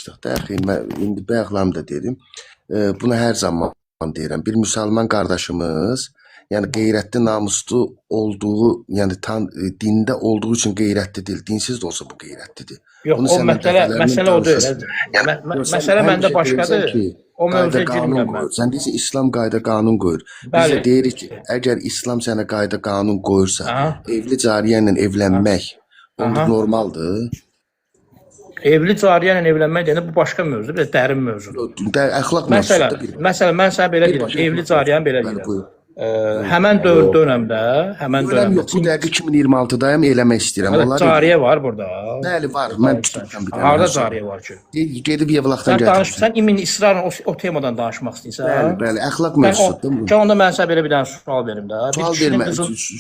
danışdıq da, axı, mən indi bayaqlam da dedim. Bunu hər zaman deyirəm. Bir müsəlman qardaşımız, yəni qeyrətli, namuslu olduğu, yəni dində olduğu üçün qeyrətli deyil. Dinsiz də olsa bu qeyrətlidir. Yox, o məsələ o deyil. Məsələ məndə başqadır. O mövzuya girmirəm mən. Sən deyirsən, İslam qayda qanun qoyur. Biz də deyirik ki, əgər İslam sənə qayda qanun qoyursa, evli cariyə ilə evlənmək normaldır. Evli cariyə ilə evlənmək deyəndə bu başqa mövzudur, bir dərin mövzudur. Əxlaq mövzusudur. Məsələn, mən sənə belə deyirəm, evli cariyəni belə deyirəm. Həmən dövrdə, bu dəqiqə 2026-dayım eləmək istəyirəm. Cariyə var burada. Bəli, var. Mən tutmuşam bir dənə. Harada cariyə var ki? Gedib Yevlaxdan gətirmişəm. Sən imin israrla o temadan danışmaq istəyirsən. Bəli, əxlaq mövzusudur. Onda mən sənə belə bir dənə sual verim də. Sual vermə.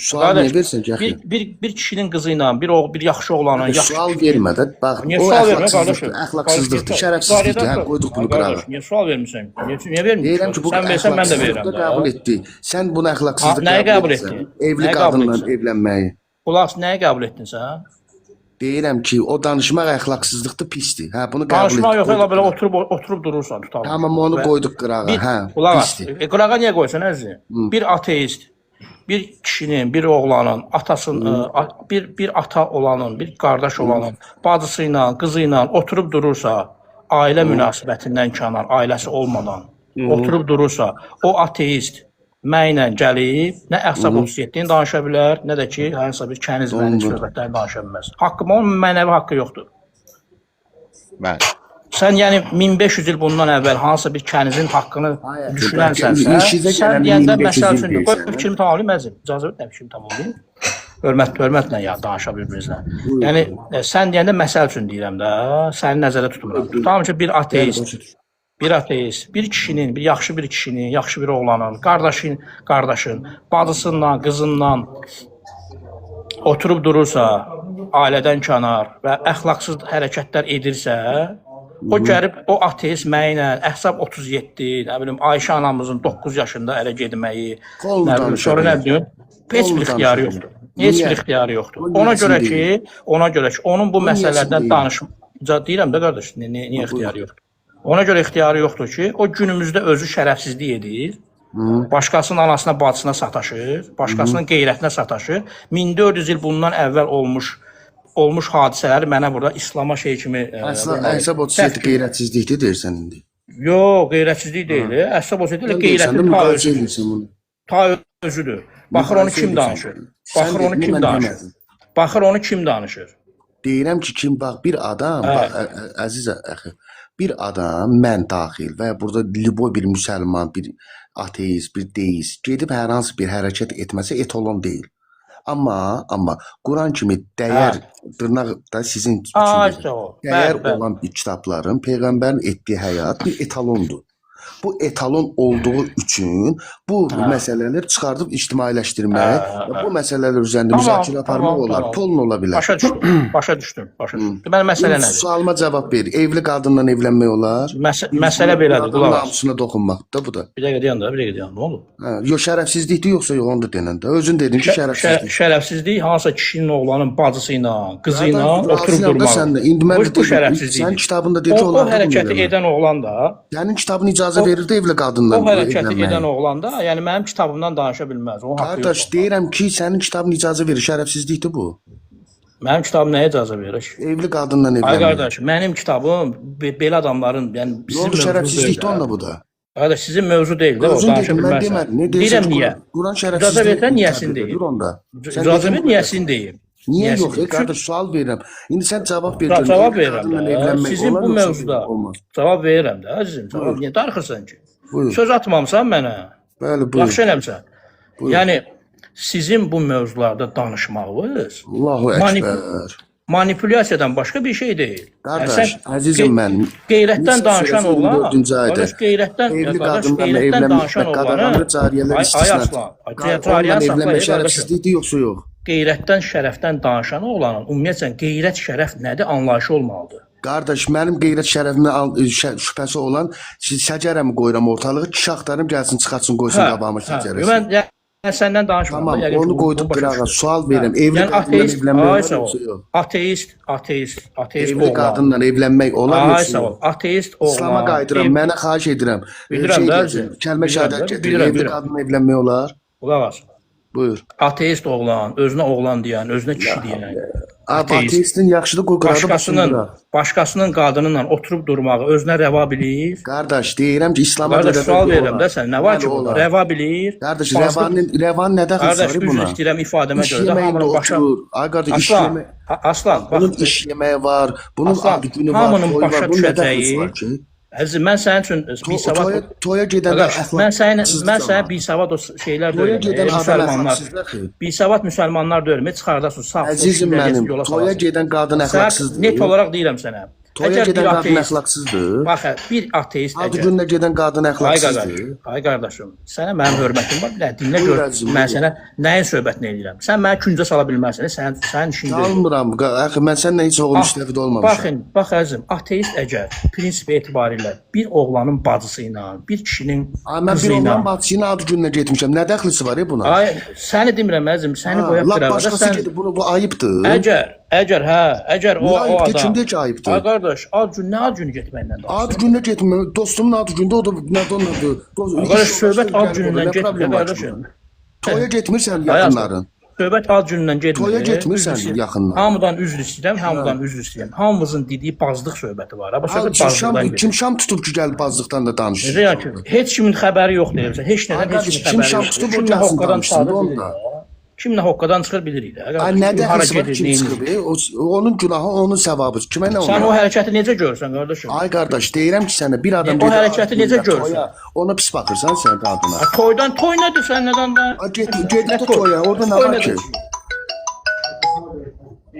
Sual niyə versən ki? Bir kişinin qızı ilə, bir yaxşı oğlanın, yaxşı. Sual vermə də. Bax, o əxlaqsızlıqdır, şərəfsizlikdir. Qoyduq bunu qırağa. Niyə sual vermirsən? Niyə vermirsən? Sən versən mən də verirəm. Qəbul etdi. Sən bunu əxlaqsızlıq qəbul etdin? Evli qadınla evlənməyi. Qulaq, nəyə qəbul etdin sən? Deyirəm ki, o danışmaq əxlaqsızlıqdır, pisdir. Hə, bunu qəbul etdim. Danışmaq yox, elə belə oturub durursan, tutalım. Tamam, onu qoyduq qırağa. Hə, pisdir. Qırağa niyə qoysan, əzizim? Bir ateist, bir kişinin, bir oğlanın, atasının, bir ata olanın, bir qardaş olanın, bacısı ilə, qızı ilə oturub durursa, ailə münasibətindən kənar, ailəsi olmadan oturub durursa, o ateist mənlə gəlib, nə Əhzab 37-ni danışa bilər, nə də ki, hansısa bir kəniz mənim söhbətləri danışa bilməz. Onun mənəvi haqqı yoxdur. Bəli. Sən yəni 1500 il bundan əvvəl hansısa bir kənizin haqqını düşünənsənsə, sən deyəndə məsəl üçün, qoy fikrimi tamamlayayım, əzim, icazə ver, fikrimi tamamlayayım. Hörmətlə ya danışa bir-birinizlə. Yəni, sən deyəndə məsəl üçün deyirəm də, səni nəzərdə tutmuram. Tutalım ki, bir ateist, bir kişinin, bir yaxşı kişinin, yaxşı bir oğlanın, qardaşın, bacısından, qızından oturub durursa, ailədən kənar və əxlaqsız hərəkətlər edirsə, o gəlib, o ateist mənlə Əhzab 37, nə bilim, Ayşə anamızın 9 yaşında ələ gedməyi, sonra nə bilim, heç bir ixtiyarı yoxdur. Heç bir ixtiyarı yoxdur. Ona görə ki, onun bu məsələlərdən deyirəm də qardaş, niyə ixtiyarı yoxdur? Ona görə ixtiyarı yoxdur ki, o günümüzdə özü şərəfsizlik edir, başqasının anasına, bacısına sataşır, başqasının qeyrətinə sataşır. 1400 il bundan əvvəl olmuş hadisələri mənə burada İslama şey kimi... Əhzab 37 qeyrətsizlikdir deyirsən indi. Yox, qeyrətsizlik deyil. Əhzab 37 ilə qeyrətli ta özüdür. Baxır onu kim danışır? Baxır onu kim danışır? Deyirəm ki, bax, bir adam, əziz əxi, bir adam, mən daxil və burada libo bir müsəlman, bir ateist, bir deist gedib hər hansı bir hərəkət etməsə etalon deyil. Amma Quran kimi dəyər, dırnaqda sizin üçün dəyər olan bir kitabların, Peyğəmbərin etdiyi həyat bir etalondur. Bu etalon olduğu üçün bu məsələləri çıxardıb ictimailəşdirmək və bu məsələlər üzərində müzakirə aparmaq olar, polun ola bilər. Başa düşdüm. Deməli, məsələ nədir? Sualıma cavab ver. Evli qadınla evlənmək olar. Məsələ belədir. Namusuna toxunmaq da bu da. Bir dəqiqə deyən, nə olur? Yox, şərəfsizlikdir, yoxsa yox, onu da denən də. Özün dedin ki, şərəfsizlik. Şərəfsizlik hansısa kişinin, oğlanın bacısı ilə, qızı ilə oturub durmaq. Bu şərəfsizlik. Sən kitabında dedi onlar. O hərəkəti edən oğlan da. Sənin kitabın icazə verir də evli qadınla evlənməyə. O hərəkəti edən oğlan da, yəni mənim kitabımdan danışa bilməz. Qardaş, deyirəm ki, sənin kitabın icazə verir, şərəfsizlikdir bu. Mənim kitabım nəyə icazə verir? Evli qadınla evlənməyə. Ay qardaş, mənim kitabım belə adamların, yəni sizin mövzu şərəfsizlikdir onda bu da. Qardaş, sizin mövzu deyil də, o danışa bilməzsən. Deyirəm niyə? İcazə versən niyəsini deyim. İcazə ver niyəsini deyim. Niyə yox? Qardaş, sual verirəm. İndi sən cavab ver. Cavab verirəm də. Sizin bu mövzuda cavab verirəm də, əzizim. Niyə darıxırsan ki? Söz atmamısan mənə. Bəli, buyur. Yaxşı eləmsən. Yəni, sizin bu mövzularda danışmağınız Allahu Əkbər. Manipulyasiyadan başqa bir şey deyil. Qardaş, əzizim mən. Qeyrətdən danışan oğlan, evli qadınlarla evlənmək, qadınlarla cariyələr istisna. Qadınlarla evlənmək şərəfsizlikdir, yoxsa yox? Qeyrətdən, şərəfdən danışan oğlanın, ümumiyyətlə, qeyrət, şərəf nədir, anlayışı olmalıdır. Qardaş, mənim qeyrət şərəfimə şübhəsi olan səcərəmi qoyuram ortalığı, kişi axtarım, gəlsin, çıxartsın, qoysun qabağıma səcərəsi. səndən danışmıram. Tamam, Yəqin ki, onu bu qoyduq başa qırağa. düşdün. Sual verirəm. Evli Yəni qadınla ateist, evlənmək ay olar sağ ol. yoxsa yox? Ateist Evli oğlan. qadınla evlənmək olar Ay yoxsa sağ ol. yox? Ateist oğlan. İslam'a qayıdıram, mənə xahiş edirəm. Bilirəm də, deyəcəm, kəlmə bilirəm şəhadət də, gətir. bilirəm, Evli bilirəm. qadınla evlənmək olar? Qulaq as. Buyur. Ateist oğlan, özünə oğlan deyən, özünə kişi deyən. Ateistin yaxşıdır qoy qırağa başında. Başqasının qadınıyla oturub durmağı özünə rəva bilir. Qardaş, deyirəm ki, İslam'a Qardaş, görə sual də verirəm olar. də sən, nə var ki Bəli, burada? olar. Rəva bilir. Qardaş, Bazı- rəvan nə dəxil Qardaş, sarı düz buna? istəyirəm ifadəmə İş görə də yeməyində hamının başa... oturur. Ay qardaş, iş Aslan, yemək. Aslan, Bunun bax, iş yeməyi var, bunun Aslan, ad günü var, hamının toyu başa var. Bunun nə dəxil düşəcəyi- var ki? əzizim, mən sənin üçün bisavad... Toya gedəndə Qardaş, mən sənə bisavad o şeylər Toya deyirəm. gedən adam Müsəlmanlar. əxlaqsızdır axı. Bisavad müsəlmanlar deyirəm, çıxardasın, sağ. Əzizim mənim, toya gedən qadın əxlaqsızdır. Net olaraq deyirəm sənə. Toya Əgər gedən bir qadın ateist, əxlaqsızdır. bax, bir ateist Adı əgər... günlə gedən qadın Ay qardaş, əxlaqsızdır. ay qardaşım, sənə mənim hörmətim var. Bir də dinlə Buyur gör. əzizim, Mən buyur. sənə nəyin söhbətini edirəm? Sən məni küncə sala bilməzsən. Sənin işin deyil. Almıram. Axı mən səndən heç oğul müstəfid olmamışam. Bax əzizim, ateist əgər prinsip etibarilə bir oğlanın bacısı ilə, bir kişinin Ay mən qızı bir ilə... oğlan bacısının adı günlə getmişəm. Nə dəxlisi var buna? Ay, səni demirəm əzizim, səni qoyaq Lap qırağa. başqası Sən gedib bunu, bu ayıbdır. əgər o Ayıbdır, adam... kim deyir ki ayıbdır? Ay qardaş, nə ad günü getməklə danışır? Ad gününə getməm. Dostumun adı gündə o da nədə onladı. Qardaş, söhbət ad günündən getmir qardaşım. Toya getmirsən Ay, yaxınların. Söhbət ad günündən getmir. Toya getmirsən yaxınların. Hamıdan üzr istəyirəm, hamıdan üzr istəyirəm. Hamımızın dediyi bazlıq söhbəti var. Amma söhbət bazlıqdan gedir. Kim şam tutub ki, gəlib bazlıqdan da danışır. Necə yəni ki, heç kimin xəbəri yoxdur deyirsən. Heç nədən heç Qardaş, kimin kim şam xəbəri tutub o yoxdur. Kimlə gəlsin hoqqadan danışsın çıxır onda. bilirik. Kimlə hoqqadan çıxır bilirik də. Ay nə Hara dəxlisi var gedir, kim neyini? çıxıb? Onun günahı, onun səvabı. Kimə nə Sən o olur? hərəkəti necə görürsən qardaşım? Ay qardaş, deyirəm ki sənə bir adam O hərəkəti necə görürsən? toya, ona pis baxırsan sən qadına. Toy nədir sən nədən də? Ay get də toya, orada nə Toy var nədir? ki?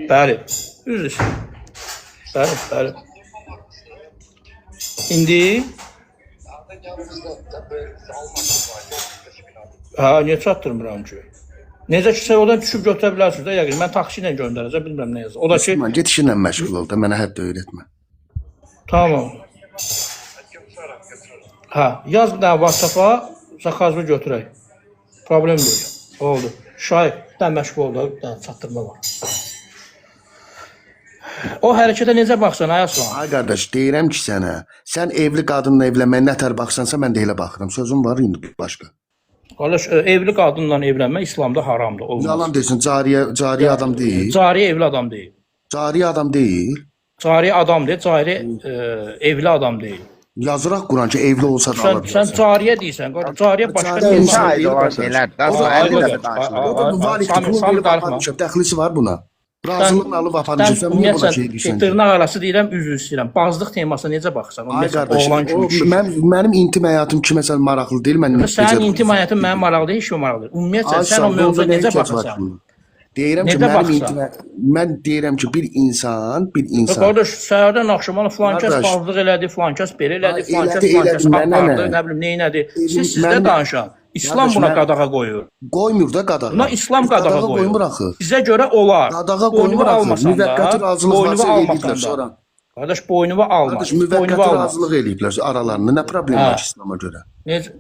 Bəli, üzr istəyirəm. Bəli. İndi niyə çatdırmıram ki? Necə ki, sən oradan düşüb götürə bilərsiniz də, yəqin. Mən taksi ilə göndərəcəm, bilmirəm nə yazır. O da ki, Müslüman, get işinlə məşğul ol da, mənə hədd öyrətmə. tamam. Yaz bir dənə WhatsApp-a, zakazını götürək. Problem deyil. Oldu. Şahid, bir dənə məşğul ol da, bir dənə çatdırma var. O hərəkətə necə baxsan, ay Aslan? Ay qardaş, deyirəm ki sənə, sən evli qadınla evlənməyə nətər baxsansa, mən də elə baxıram. Sözüm var indi başqa. Qardaş, evli qadınla evlənmək İslamda haramdır, olmaz. Yalan desin, cariyə adam deyil. Cariyə evli adam deyil. Cariyə adam deyil. Cariyə adam deyil, cariyə evli adam deyil. Yazıraq Quran ki, evli olsa da ala Sən cariyə deyirsən, qardaş. Cariyə başqa Cariyə bir insan şey. deyil, olan şeylər. Daha O da sonra ayrı 50 dəfə qədər. danışılır. O da mübarikdir, bunu Sami verib darıxma. aparmışam, dəxlisi var buna. Razılığını alıb aparmışam, sən niyə buna şey deyirsən? Dırnaq arası deyirəm, üzr istəyirəm. Bazlıq temasına necə baxırsan? Ay qardaş, Oğlan kimi kişi. mənim intim həyatım kiməsə maraqlı deyil, mən Sənin intim həyatın mənim maraqlı deyil, heç kim maraqlı deyil. Ümumiyyətlə, sən o mövzuya necə baxırsan? Deyirəm ki, Necə mənim baxsan? mən deyirəm ki, bir insan Qardaş, səhərdən axşamana filan kəs Qardaş. bazlıq elədi, filan kəs belə elədi, filan kəs elədi, filan kəs mənə apardı, nə? nə bilim, neynədi. Sizdə mən- danışan. İslam Qardaş, buna mən- qadağa qoyur. qoymur da qadağa. Buna İslam qadağa qoyur. qoymur axı. Sizə görə olar. Qadağa Boynumu qoymur axı. almasan Müvəqqəti da, razılıq boynumu varsa almasan eləyiblər da. sonra. Qardaş, boynumu alma. Qardaş, Boynumu müvəqqəti alma. razılıq eləyiblər aralarında. Nə problem var ki İslam'a görə? Necə?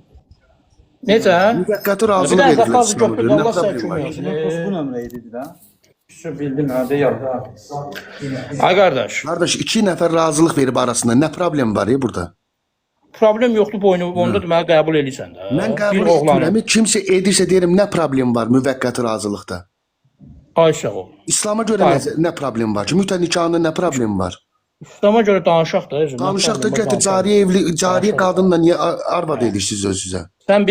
Necə? Müvəqqəti Bir razılıq dənə eləyiblər zakaz İslam'a götür, görə. Nə Allah sən problem var? kömək Bu nömrə idi də. Bildin, hə, deyək. Ay qardaş, Qardaş, 2 nəfər razılıq verib arasında nə problem var ya burada? problem yoxdur boynumu, onda deməli qəbul edirsən də. Mən Bir qəbul oğlanı. etmirəm. Kimsə edirsə deyirəm nə problem var müvəqqəti razılıqda? Ay sağ ol. İslam'a görə nə problem var ki? Mütə nikahında nə problem var? İslam'a görə danışaq da. Özüm. Danışaq da gətir cariyə qadınla niyə arvad edirsiniz özünüzə? Sən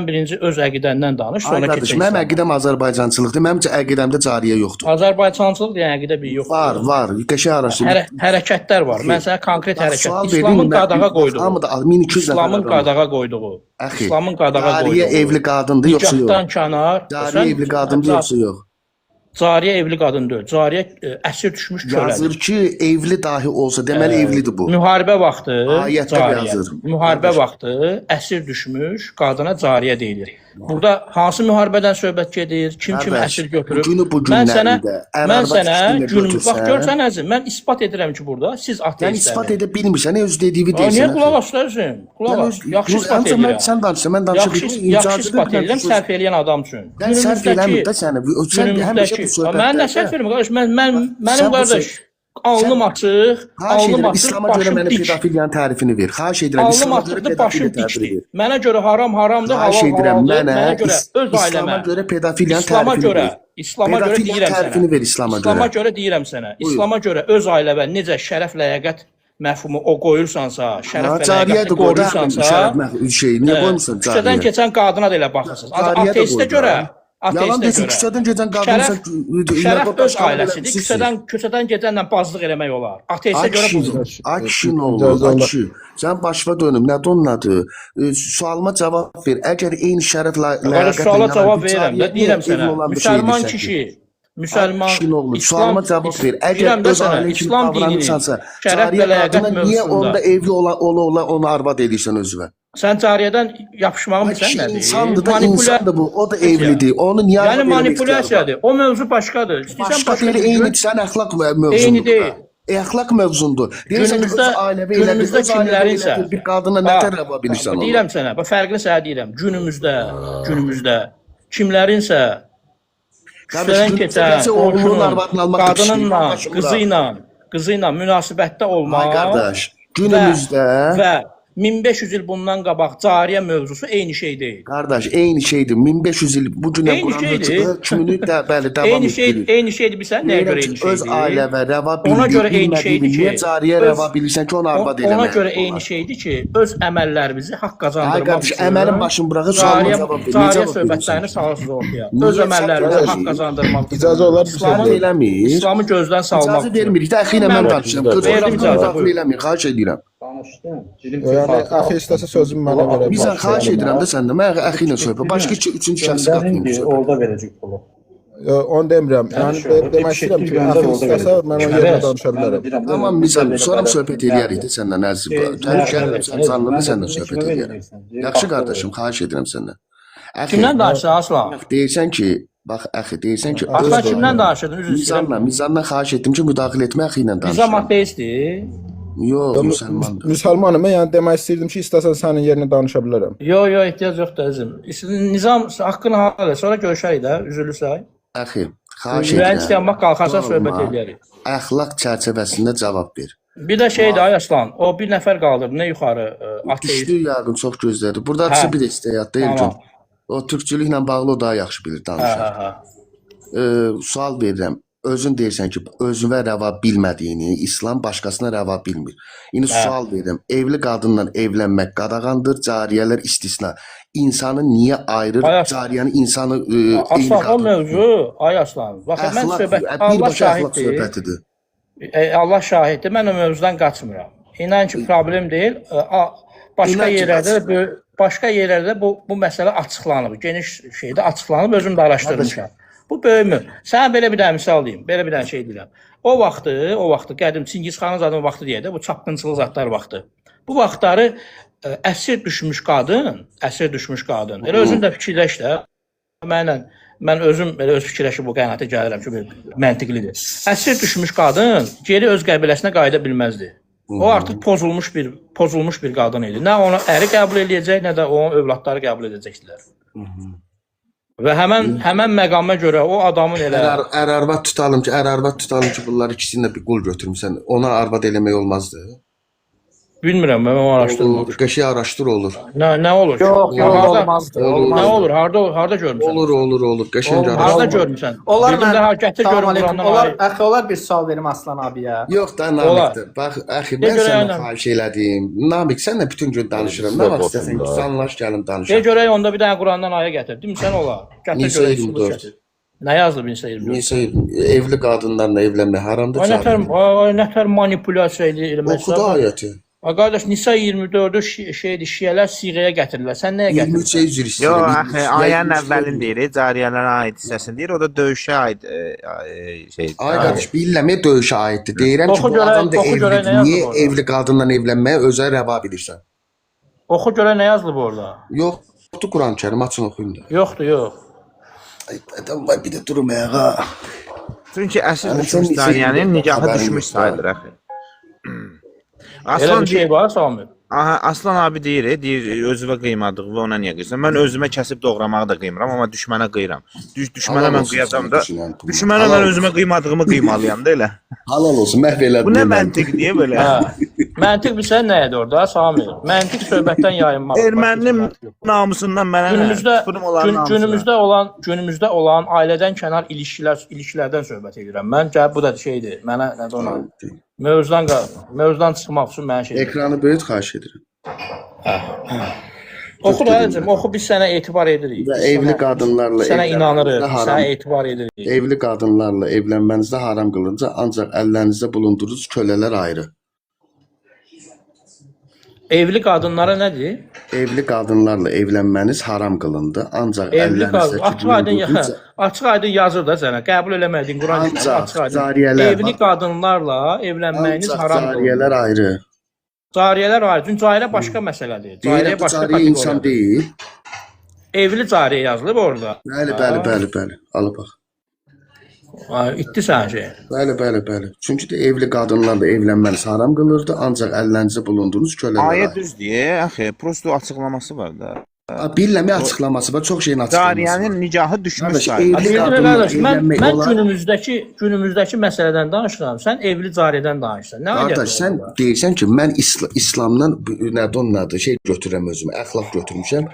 birinci öz əqidəndən danış, Ay sonra qardaş, keçək. mənim əqidəm Azərbaycançılıqdır. Mənim əqidəmdə cariyə yoxdur. Azərbaycançılıq deyən əqidə bir yoxdur. Var. Qəşəng araşdırın. Hərəkətlər var. Mən sənə konkret hərəkət. Sual İslamın verdim, qadağa qoyduğu. Hamı da 1200 nəfər. İslamın qadağa qoyduğu. Əxi, İslamın qadağa qoyduğu. Cariyə evli qadındır yoxsa yox? Nikahdan kənar. Cariyə evli qadındır yoxsa yox? Cariyə evli qadın deyil. Cariyə əsir düşmüş kölədir. Yazır ki, evli dahi olsa, deməli evlidir bu. Müharibə vaxtı Ayətdə cariyə. yazır. Müharibə vaxtı əsir düşmüş qadına cariyə deyilir. Burada hansı müharibədən söhbət gedir? Kim kimi Qardaş, əsir götürüb? bugünü bu Mən sənə günlərində mən sənə Ərarbat günümüz bax götürsən, görsən əzim, mən isbat edirəm ki, burada siz yəni ateistlərsiniz. ispat edə bilmirsən, öz dediyi Niyə deyirsən. qulaq asırsan? Qulaq as. Yaxşı ispat edirəm. Sən danışsan, mən danışa Yaxşı ispat edirəm sərf eləyən adam üçün. Mən sərf eləmir də səni. Sən həmişə bu söhbətdə. Mən nə sərf eləyirəm qardaş? Mənim qardaş alnım açıq, alnım açıq, İslam'a görə başım mənə dik. pedofiliyanın tərifini ver. Xahiş edirəm, Alnım İslam'a görə açıqdır, başım pedofiliya tərifini dikdir. ver. Mənə görə haram haramdır, halal Xahiş edirəm, halaldır. mənə Mənə görə öz İslam'a ailəmə. görə pedofiliyanın İslama tərifini görə, ver. İslama görə Pedofiliyanın deyirəm tərifini sənə. ver İslam'a İslama görə. görə deyirəm sənə. İslama görə öz ailəvə necə şərəf ləyaqət məfhumu o qoyursansa, şərəf və Cariyə ləyaqəti də qoydu, qoruyursansa, şey, niyə qoymursan küçədən cariyə? keçən qadına da elə baxırsınız. Cariyə də Ateistə qoydu, görə, ha. Yalan ateistə desin, görə. küçədən keçən qadınsa Şərəf öz ailəsidir. Küçədən gedənlə bazlıq eləmək olar. Ateistə görə bu. Akşin oğlu, akşin. Sən başına dönüm, nədir onun adı? Sualıma cavab ver. Əgər eyni şərəf ləyaqətlə... Suala cavab verirəm də, deyirəm sənə. Müsəlman kişi, müsəlman, Akşin oğlu, sualıma cavab ver. Deyirəm Əgər də öz sənə, ailə kimi İslam dininin davranırsansa, şərəf və cariyə ləyaqət qadına niyə onda mövzusunda. evli ola onu arvad edirsən özünə? Sən cariyədən yapışmağı mı sən nədir? İnsandır da, insandır bu. O da evlidir. Onu niyə arvad Yəni eləmək manipulyasiyadır. O mövzu başqadır. İstəyirsən Başqa başqa deyil, eyni sən əxlaq mövzundur. Eyni deyil. Əxlaq mövzundur. Deyirsən ki, öz ailəvi günümüzdə kimlərinsə bir qadına nə tər rəva bilirsən onu? Deyirəm sənə, bax fərqini sənə deyirəm. Günümüzdə kimlərinsə küçədən keçən, oğlunun, qadınınla, qızı ilə münasibətdə olmaq qardaş, günümüzdə və 1500 il bundan qabaq cariyə mövzusu eyni şey deyil. Qardaş, eyni şeydir. 1500 il bu günə Quran hökmünü də bəli davam etdirir. Eyni şeydir bilsən, nəyə görə eyni şeydir? Öz ailə və rəva Ona görə eyni şeydir ki, niyə cariyə rəva bilirsən ki, onu arvad eləmək? Ona görə eyni şeydir ki, öz əməllərimizi haqq qazandırmaq qardaş, əməlin başını buraxıb sualıma cavab ver. Cariyə söhbətlərini sağsız ortaya. Öz əməllərimizi haqq qazandırmaq üçün. İcazə olar İslamı eləmir. İslamı gözdən salmaq. İcazə vermirik. Dəxi ilə mən danışıram. Verdim icazə. Eləmir, xahiş edirəm. Yəni axı istəsə sözümü mənə verə bilər. Bizə xahiş edirəm də səndə. Mən əxi ilə söhbət. Başqa üçüncü şəxsi qatmayım. Orada verəcək pulu. Onu demirəm. Yəni demək istəyirəm ki, axı istəsə mən onun yerinə danışa bilərəm. Tamam, bizə sonra söhbət eləyərik də səndən əziz. Gəlirəm sən canlı səndən söhbət eləyərəm. Yaxşı qardaşım, xahiş edirəm səndən. Kimdən danışırsan Aslan? Deyirsən ki, bax əxi, deyirsən ki, Aslan kimdən danışırdın? Üzr istəyirəm. Mizandan xahiş etdim ki, müdaxilə etmə əxi ilə danışım. Nizam ateistdir. Yox, müsəlmandır. Müsəlmanım, yəni demək istəyirdim ki, istəsən sənin yerinə danışa bilərəm. Yox, ehtiyac yoxdur əzizim. Nizam haqqını haqqı sonra görüşərik də, üzülürsə. Əxi, xahiş Ürəyin edirəm. istəyən qalxarsa söhbət eləyərik. Əxlaq çərçivəsində cavab ver. Bir də şeydir ay Aslan, o bir nəfər qaldırdı, nə yuxarı ateist. Düşdü yəqin çox gözlədi. Burada bir də istəyət deyil ki. O türkçülüklə bağlı o daha yaxşı bilir danışar. Sual verirəm. Özün deyirsən ki, özünə rəva bilmədiyini, İslam başqasına rəva bilmir. İndi sual verirəm. Evli qadınla evlənmək qadağandır, cariyələr istisna. İnsanı niyə ayırır, cariyəni insanı eyni Aslan, o qadın? mövzu, ay Aslan, bax, mən söhbət, Allah şahiddir. Allah şahiddir, mən o mövzudan qaçmıram. İnan ki, problem deyil. Başqa yerlərdə bu məsələ açıqlanıb, geniş şeydə açıqlanıb, özüm də araşdırmışam. Bu böyümür. Sənə belə bir dənə misal deyim, belə bir dənə şey deyirəm. O vaxtı qədim Çingiz xanın zaten vaxtı deyək də, bu çapqınçılıq zatlar vaxtı. Bu vaxtları əsir düşmüş qadın, elə özün də fikirləş də, mən özüm elə öz fikirləşib bu qənaətə gəlirəm ki, məntiqlidir. Əsir düşmüş qadın geri öz qəbiləsinə qayıda bilməzdi. O artıq pozulmuş bir qadın idi. Nə onu əri qəbul edəcək, nə də onun övladları qəbul edəcəkdilər. Və həmən məqama görə o adamın elə... Ər-arvad tutalım ki, bunları ikisini də bir qul götürmüsən. Ona arvad eləmək olmazdı. Bilmirəm, mən onu araşdırmadım. Qəşəng araşdır olur. Nə olur? Yox, olmazdı. Nə olur? Harda görmüsən? Olur. Qəşəng araşdır. Harda görmüsən? Onlar Bildim də gətir görüm burandan. Onlar bir sual verim Aslan abiyə. Yox da Namikdir. Bax, əxi, mən sənə xahiş elədim. Namik, sənlə bütün gün danışıram. Nə vaxt istəsən ki, sanlaş gəlin danışaq. Gəl görək, onda bir dənə Qurandan ayə gətir. Demirsən olar. Gətir görək. Nə yazdı 1024? Evli qadınlarla evlənmək haramdır. Nətər manipulyasiya eləmək. Oxudu ayəti. Qardaş, Nisa 24-ü şiələr siğəyə gətirirlər. Sən nəyə gətirirsən? 23-ə üzr istəyirəm. Yox, axı, ayənin əvvəlini deyir, cariyələrə aid hissəsini deyir, o da döyüşə aid şeydir. Ay qardaş, bilirəm, döyüşə aiddir. Deyirəm ki, bu adam da evlidir. Niyə evli qadınla evlənməyə özə rəva bilirsən? Oxu görə nə yazılıb orada? Yox, Yoxdur Quran-Kərim, açın oxuyun da. Yoxdur, yox. Ay, adam var bir də durun ayağa. Çünki əsl Sən düşmüş necə Daniyanın xəbərin nikahı yoxdur, düşmüş ha? sayılır axı. Elə Aslan bir şey var, Samir. Aha, Aslan abi deyir özünə qıymadıq və ona niyə qıyırsan? Mən özümə kəsib doğramağı da qıymıram, amma düşmənə qıyıram. Düşmənə Halal mən olsun qıyacam sənə da. düşünən pullar. Düşmənə Halal mən olsun. özümə qıymadığımı qıymalıyam da elə. Halal olsun, məhv elədin. Bu nə mən. məntiqdir belə? Hə. Məntiq bilsən nə idi orada, Samir? Məntiq söhbətdən yayınmaq. Erməninin namusundan mənə Günümüzdə olan ailədən kənar ilişkilərdən söhbət edirəm. Mən gəl bu da şeydir. Mənə nədir ona? Mövzudan çıxmaq üçün mənə şey. Ekranı böyüt, xahiş edirəm. Oxu da əzim, oxu biz sənə etibar edirik. Və evli qadınlarla Sənə inanırıq, haram. sənə etibar edirik. Evli qadınlarla evlənmənizdə haram qılınca ancaq əllərinizdə bulundurduğunuz kölələr ayrı. Evli qadınlara nədir? Evli qadınlarla evlənməniz haram qılındı, ancaq Evli qadın əllərinizdə açıq aydın yazır da sənə. Qəbul eləmədiyin Quran kitabı ancaq açıq aydın. cariyələr Evli qadınlarla evlənməyiniz ancaq haram qılındı. cariyələr ayrı. Cariyələr ayrı. Çünki cariyə başqa məsələdir. Deyirəm Cariyə ki, başqa cariyə insan kateqoriyadır. deyil. Evli cariyə yazılıb orada. Bəli. Alıb bax. İtdi sən şey. Bəli. Çünki də evli qadınlarla evlənməniz haram qılırdı, ancaq əllərinizdə bulundurduğunuz kölələr Ayə ayrı. düz deyir, axı, prosto açıqlaması var da. Billəmi açıqlaması var, çox şeyin açıqlaması var. Cariyənin nikahı düşmüş Qardaş, sayılır. evli Bilirəm qadınla qardaş, mən evlənmək olar. günümüzdəki məsələdən danışıram. Sən evli cariyədən danışırsan. Nə Qardaş, aidiyyəti sən var? deyirsən ki, mən İslamdan nədir, şey götürürəm özümə, əxlaq götürmüşəm.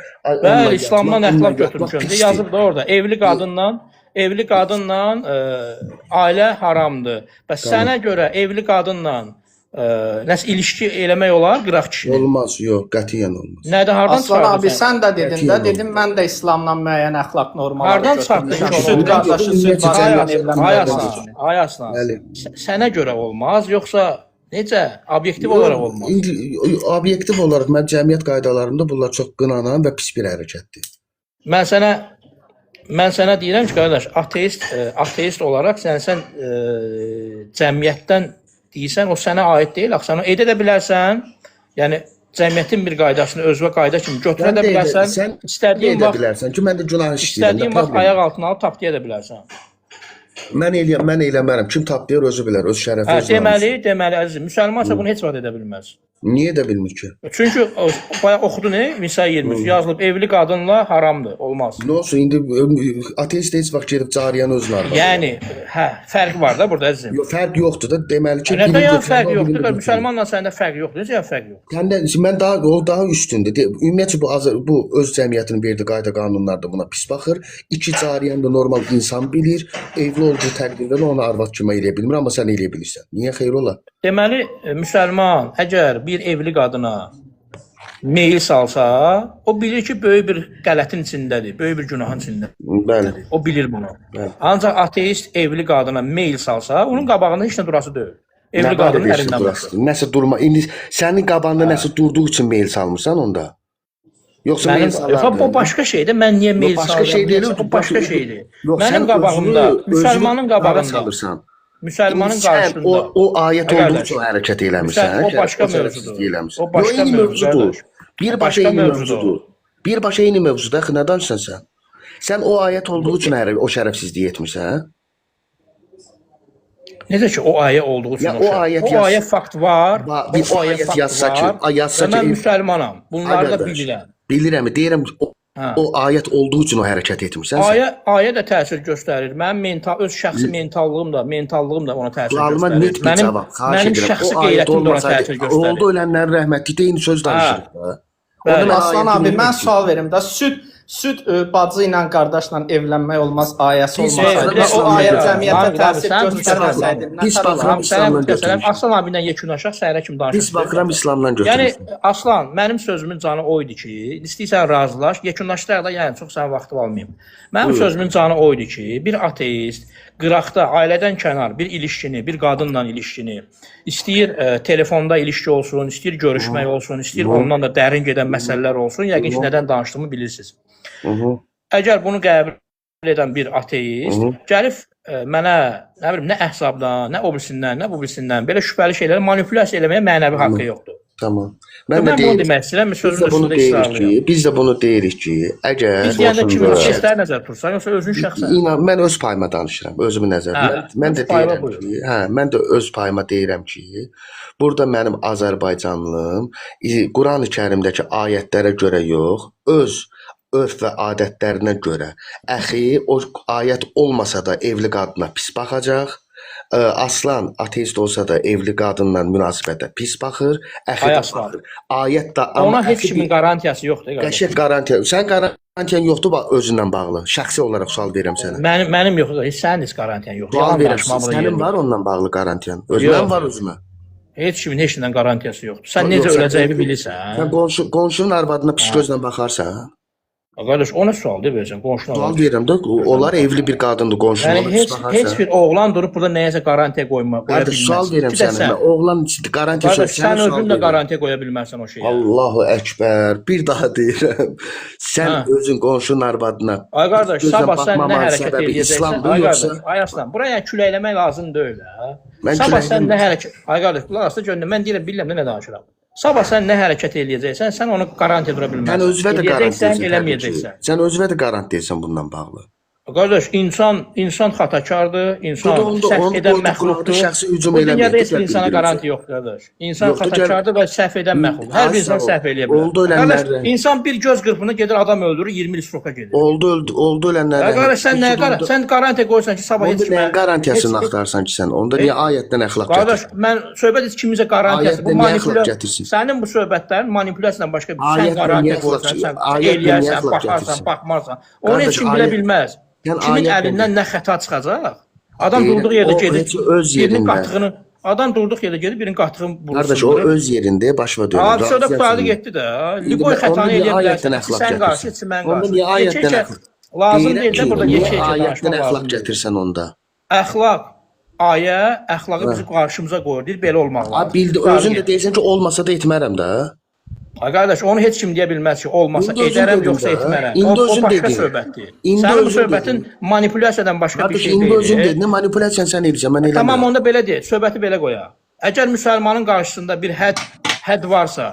Bəli, İslamdan əxlaq götürmüşəm. Yazıb da orada. Evli qadınla ailə haramdır. Bəs sənə görə evli qadınla nəsə ilişki eləmək olar qıraq kişi. Olmaz, yox, qətiyyən olmaz. Nədə hardan Aslan abi çıxardın sən? sən də dedin də, Qətiyyən dedim mən də İslamla müəyyən əxlaq normalları Hardan çıxardın götürmüşəm. ki, Süd onu? qardaşı süd bacıdan evlənmək. Ay Aslan. Bəli. Sənə görə olmaz, yoxsa necə? Obyektiv olaraq olmaz. İndi obyektiv olaraq mən cəmiyyət qaydalarında bunlar çox qınanan və pis bir hərəkətdir. Mən sənə deyirəm ki, qardaş, ateist olaraq sən cəmiyyətdən deyirsən, o sənə aid deyil. Axı sən edə də bilərsən. Yəni cəmiyyətin bir qaydasını özünə qayda kimi götürə də bilərsən. İstədiyin edə vaxt bilərsən ki, mən də günah işləyirəm. İstədiyin vaxt ayaq altına alıb tapdıya da bilərsən. Mən eləmərəm. Kim tapdıyır özü bilər, öz şərəfi özü. Deməli əzizim, müsəlmansa bunu heç vaxt edə bilməz. Niyə edə bilmir ki? Çünki bayaq oxudu ne? Nisa 23 yazılıb evli qadınla haramdır, olmaz. Nə olsun, indi ateist heç vaxt gedib cariyəni özünə alır. Yəni, fərq var da burada əzizim. Yox, fərq yoxdur da, deməli ki, Nədə yəni fərq yoxdur? Müsəlmanla səndə fərq yoxdur. Necə fərq yoxdur? Səndə mən daha üstündür. Ümumiyyətcə bu öz cəmiyyətinin verdiyi qayda qanunlarda buna pis baxır. İki cariyəni də normal insan bilir. Evli olduğu təqdirdə də onu arvad kimi eləyə bilmir, amma sən eləyə bilirsən. Niyə xeyir olar? Deməli, müsəlman əgər bir evli qadına meyil salsa, o bilir ki, böyük bir qələtin içindədir, böyük bir günahın içindədir. Bəli. O bilir bunu. Bəli. Ancaq ateist evli qadına meyil salsa, onun qabağında heç nə durası deyil. Evli qadının ərindən başqa. Nəsə durma. İndi sənin qabağında nəsə durduğu üçün meyil salmısan onda? Yoxsa meyil salardın? O başqa şeydir. Mən niyə meyil başqa şey deyil, O başqa şeydir. Yox, Mənim sən qabağımda, özünü müsəlmanın hara qabağında, salırsan? müsəlmanın qarşısında. O ayət olduğu üçün hərəkət eləmirsən. O başqa mövzudur. O başqa mövzudur. Birbaşa eyni mövzudur. Birbaşa eyni mövzudur. Axı nə danışırsan sən? Sən o ayət olduğu üçün o şərəfsizliyi etmirsən? Necə ki, o ayə olduğu üçün o ayə fakt var. O ayət yazsa ki, mən müsəlmanam. Bunları da bilirəm. Bilirəm, deyirəm o ayət olduğu üçün o hərəkət etmirsən. Ayə də təsir göstərir. Mənim öz şəxsi mentallığım da ona təsir göstərir. Mənim şəxsi qeyrətim də ona təsir göstərir. Oldu ölənlərin rəhmətlikdə eyni söz danışırıq da. Aslan abi, mən sual verim də. Süd bacı ilə qardaşla evlənmək olmaz ayəsi olmaz. O ayə cəmiyyətə təsir göstərməsəydi. Pis baxıram İslamdan götürmüş. Aslan abi ilə yekunlaşaq səhərə kimi danışırıq. Pis baxıram İslamdan götürmüş. Yəni Aslan, mənim sözümün canı o idi ki, istəyirsən razılaş, yekunlaşdıraq da, yəni çox sənin vaxtını almayım. Mənim sözümün canı o idi ki, bir ateist qıraqda ailədən kənar bir ilişkini, bir qadınla ilişkini, istəyir telefonda ilişki olsun, istəyir görüşmək olsun, istəyir ondan da dərin gedən məsələlər olsun, yəqin ki, nədən danışdığımı bilirsiniz. Əgər bunu qəbul edən bir ateist gəlib mənə, nə bilim, nə əhsabdan, nə o birisindən, nə bu birisindən belə şübhəli şeyləri manipulyasiya eləməyə mənəvi haqqı yoxdur. Tamam. Mən bunu demək istəyirəm, sözün üstündə israrlıyam. Biz də bunu deyirik ki, əgər Biz deyəndə kimin istər nəzər tutsan, yoxsa özün şəxsən? İnan, mən öz payıma danışıram, özümün nəzərimdə. Mən də deyirəm ki, mən də öz payıma deyirəm ki, burada mənim Azərbaycanlım Qurani-Kərimdəki ayətlərə görə yox, öz örf və adətlərinə görə əxi o ayət olmasa da evli qadına pis baxacaq. Aslan ateist olsa da evli qadınla münasibətə pis baxır, əxi də baxır. Ayət də ona heç kimin garantiyası yoxdur. Qəşəng garantiya. Sən garantiyan yoxdur bax özündən bağlı. Şəxsi olaraq sual verirəm sənə. Mənim yoxdur, sənin heç garantiyan yoxdur. Sual verirəm. Sənin var onunla bağlı garantiyan. Özündən var özümə. Heç kimin heç nədən garantiyası yoxdur. Sən necə öləcəyini bilirsən. Sən qonşunun arvadına pis gözlə baxarsan. Qardaş, o nə sualdır verəcəm qonşuna? Sual verirəm də, onlar evli bir qadındır, qonşuna pis baxarsan. Heç bir oğlan durub burada nəyəsə garantiya qoya bilməz. Sual verirəm sənə. Oğlan garantiyası yoxdur. Sən özün də garantiya qoya bilmərsən o şeyə. Allahu Əkbər. Bir daha deyirəm. Sən özün qonşunun arvadına. Ay qardaş, sabah sən nə hərəkət edəcəksən? Ay qardaş, ay aslan, buraya küləkləmək lazım deyil ha. Sabah sən nə hərəkət? Ay qardaş, qulaq asla göndər. Mən deyirəm, bilirəm nə danışıram. Sabah sən nə hərəkət eləyəcəksən, sən onu garantiya dura bilməzsən. Sən özünə də eləyəcəksən, eləməyəcəksən. Sən özünə də garantiya etsən bundan bağlı. Qardaş, insan xatakardır, insan səhv edən məxluqdur. Bu dünyada heç bir insana garantiya yoxdur, qardaş. İnsan xatakardır və səhv edən məxluqdur. Hər bir insan səhv eləyə bilər. Qardaş, insan bir göz qırpımına gedir, adam öldürür, 20 il stroka gedir. Oldu ölənlər. Qardaş, sən garantiya qoysan ki, sabah heç kimə... Onda garantiyasını axtarsan ki, sən? Onda niyə ayətdən əxlaq gətirsin? Qardaş, mən söhbət heç kimizə qarantiyası... Ayətdən niyə əxlaq gətirsin? Sənin bu söhbətlərin manipulyasiyadan başqa bir sən garantiya qoysan, sən eləyərsən, baxarsan, baxmarsan. Onu heç kim bilə bilməz. Kimin əlindən nə xəta çıxacaq? Adam durduğu yerdə gedir, birinin qatığını... Adam durduq yerdə gedir, birinin qatığını vursun. Qardaş, o öz yerində başıma dönür. Abi, söhbət qurardı getdi də. Liboy xətanı eləyə bilərsən. Sən qarşı, mən qarşı. Onda niyə ayətdən əxlaq? Lazım deyil də burada yekə-yekə danışmaq ayətdən əxlaq gətirsən onda. Əxlaq, ayə, əxlaqı bizi qarşımıza qoyur, deyir, belə olmaq lazım. Bildi, özün də deyirsən ki, olmasa da etmərəm də. Ay qardaş, onu heç kim deyə bilməz ki, olmasa edərəm, yoxsa etmərəm. O başqa söhbətdir. Sənin bu söhbətin manipulyasiyadan başqa bir şey deyil. İndi özün dedin, manipulyasiyanı sən eləyəcəksən, mən eləmərəm. Tamam, onda belə deyil, söhbəti belə qoyaq. Əgər müsəlmanın qarşısında bir hədd varsa,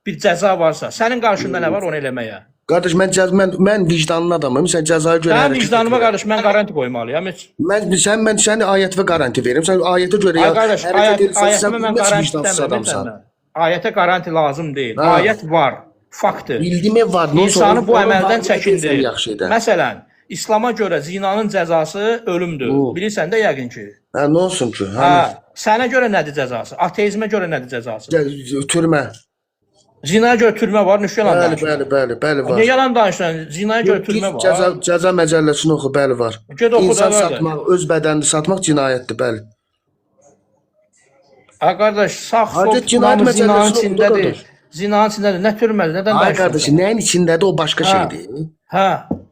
bir cəza varsa, sənin qarşında nə var onu eləməyə? Qardaş, mən vicdanlı adamım, sən cəzaya görə hərəkət. Sən vicdanıma qardaş, mən garanti qoymalıyam. Mən sənə ayət və garanti verim, sən ayətə görə hərəkət edirsən, sən vicdansız adamsan. Ayətə garanti lazım deyil. Ayət var, faktdır. Bildim var. İnsanı bu əməldən çəkindirir. Məsələn, İslama görə zinanın cəzası ölümdür. Bilirsən də yəqin ki. Nə olsun ki? Sənə görə nədir cəzası? Ateizmə görə nədir cəzası? Türmə. Zinaya görə türmə var, nüş yalan danışırsan. Bəli var. Niyə yalan danışırsan? Zinaya görə türmə var. Cəza məcəlləsini oxu, bəli var. İnsan satmaq, öz bədənini satmaq cinayətdir, bəli. Ay qardaş, sağ sol zinanın içindədir. Zinanın içindədir. Nə türmədir? Nədən danışırsan? Ay qardaş, nəyin içindədir o başqa şeydir. Hə.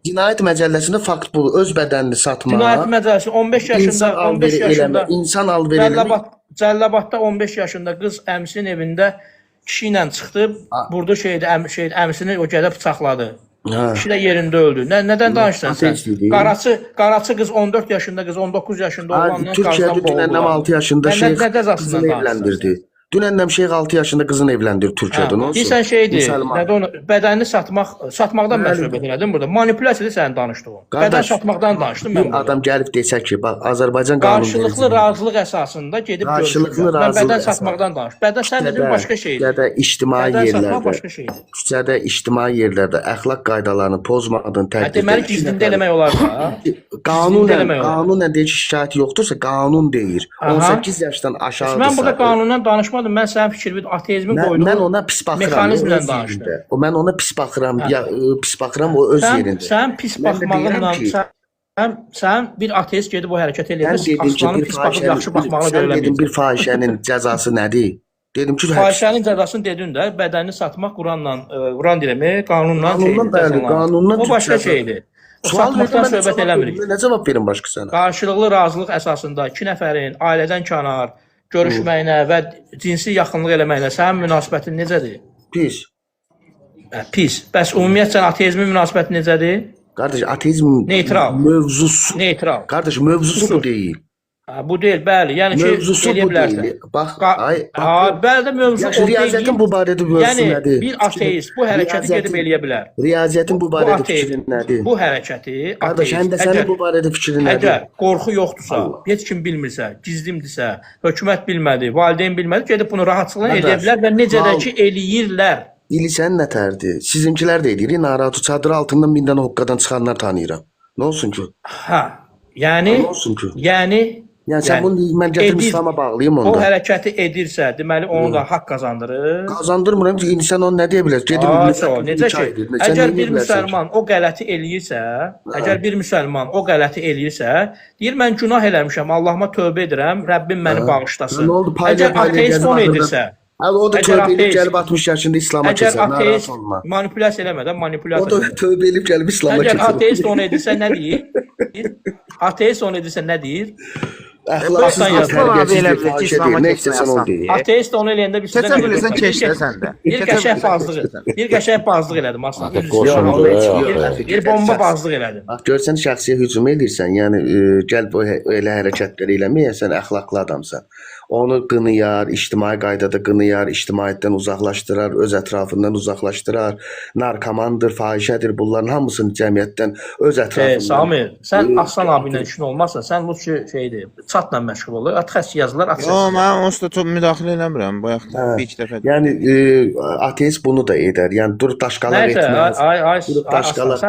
Cinayət məcəlləsində fakt bu, öz bədənini satmaq. Cinayət məcəlləsi 15 yaşında insan alvereləmək. Cəllabadda 15 yaşında qız əmsinin evində kişi ilə çıxdı. Burada əmsini o gəlib bıçaqladı. Kişi də yerində öldü. Nədən danışırsan sən? Qaraçı qız 14 yaşında qız, 19 yaşında oğlanla Türkiyədə dünənnəm 6 yaşında şeyx qızını evləndirdi. Dünənnəm şeyx 6 yaşında qızını evləndirdi Türkiyədə. Nə olsun? Deyirsən şeydir, bədənini satmaqdan mən söhbət elədim burada. Manipulyasiyadır sənin danışdığın. Bədən satmaqdan danışdım mən. Bir adam gəlib desə ki, bax, Azərbaycan qanunu qarşılıqlı razılıq əsasında gedib görüşürlər. Mən bədən satmaqdan danışdım. Bədən sən dedin başqa şeydir. Ya da ictimai yerlərdə, küçədə, ictimai yerlərdə əxlaq qaydalarını pozmadın, təhdid edir. Deməli gizlində eləmək olar da. Qanunən deyir ki, şikayət yoxdursa, qanun deyir. 18 yaşdan aşağıdırsa. Mən burada qanundan danışmadım. Mən sənin fikrini ateizmin qoyduğu mən ona pis baxıram. Mexanizmlə danışdım. Mən ona pis baxıram. Pis baxıram o öz yerində. Sən pis baxmağınla sən bir ateist gedib o hərəkət eləyir. Aslanın pis baxıb yaxşı baxmağını görürəm. Dedim bir fahişənin cəzası nədir? Dedim ki, fahişənin cəzasını dedin də, bədənini satmaq Quran deyirəm, qanunla qanunla o başqa şeydir. Satmaqdan söhbət eləmirik. Nə cavab verim başqa sənə? Qarşılıqlı razılıq əsasında 2 nəfərin ailədən kənar görüşməyinə və cinsi yaxınlıq eləməyinə sənin münasibətin necədir? Pis. Pis. Bəs ümumiyyətlə ateizmin münasibəti necədir? Qardaş, ateizm neytral. Mövzusu. Neytral. Qardaş, mövzusu bu deyil. Bu deyil, bəli. Yəni ki, Mövzusu eləyə bu bilərsən. deyil. Bax, Bəli də mövzu yaxşı, o deyil. riyaziyyətin bu barədə mövzusu Yəni nədir? bir ateist bu hərəkəti gedib eləyə bilər. Riyaziyyətin bu barədə fikrin nədir? Bu hərəkəti Qardaş, həm də sənin bu barədə fikrin nədir? Əgər qorxu yoxdursa, heç kim bilmirsə, gizlimdirsə, hökumət bilmədi, valideyn bilmədi, gedib bunu rahatlıqla eləyə bilər və necə də ki eləyirlər. İlisən nətərdir? Sizinkilər də edir. Narahat çadır altından bir dənə hoqqadan çıxanlar tanıyıram. Nə olsun ki? Hə, yəni Nə olsun ki? Yəni sən bunu mən gətirib İslam'a bağlayım onda. O hərəkəti edirsə, deməli onu da haqq qazandırır. Qazandırmıram ki, insan onu nə deyə bilər? Necə ki, əgər bir müsəlman o qələti eləyirsə, deyir mən günah eləmişəm, Allahıma tövbə edirəm, Rəbbim məni bağışlasın. Əgər ateist onu edirsə, o da tövbə edib gəlib 60 yaşında İslam'a keçər. Əgər ateist manipulyasiya eləmədən manipulyasiya. O da tövbə edib gəlib İslam'a keçər. Əgər ateist onu edirsə nə deyir? Ateist onu edirsə nə deyir? Əxlaqsız tərbiyəsizlik fahişə deyil. Nə istəsən onu deyir. Ateist onu eləyəndə bir Keçə bilirsən, keçdə sən də. Bir qəşəng bazlıq elədim aslında. Bir bomba bazlıq elədim. Bax, görsən şəxsiyə hücum edirsən, yəni gəl bu elə hərəkətləri eləməyəsən, əxlaqlı adamsan. Onu qınıyar, ictimai qaydada qınıyar, ictimaiyyətdən uzaqlaşdırar, öz ətrafından uzaqlaşdırar, narkomandır, fahişədir, bunların hamısını cəmiyyətdən öz ətrafından. Samir, sən Aslan abi ilə işin olmazsa, sən lütfü şeydir, çatla məşğul olur, xəss yazılar, Yo, mən onsuz da çox müdaxilə eləmirəm, bu yaxda bir iki dəfə. Yəni ateist bunu da edər, yəni dur daşqalaq etməz. Daşqalaq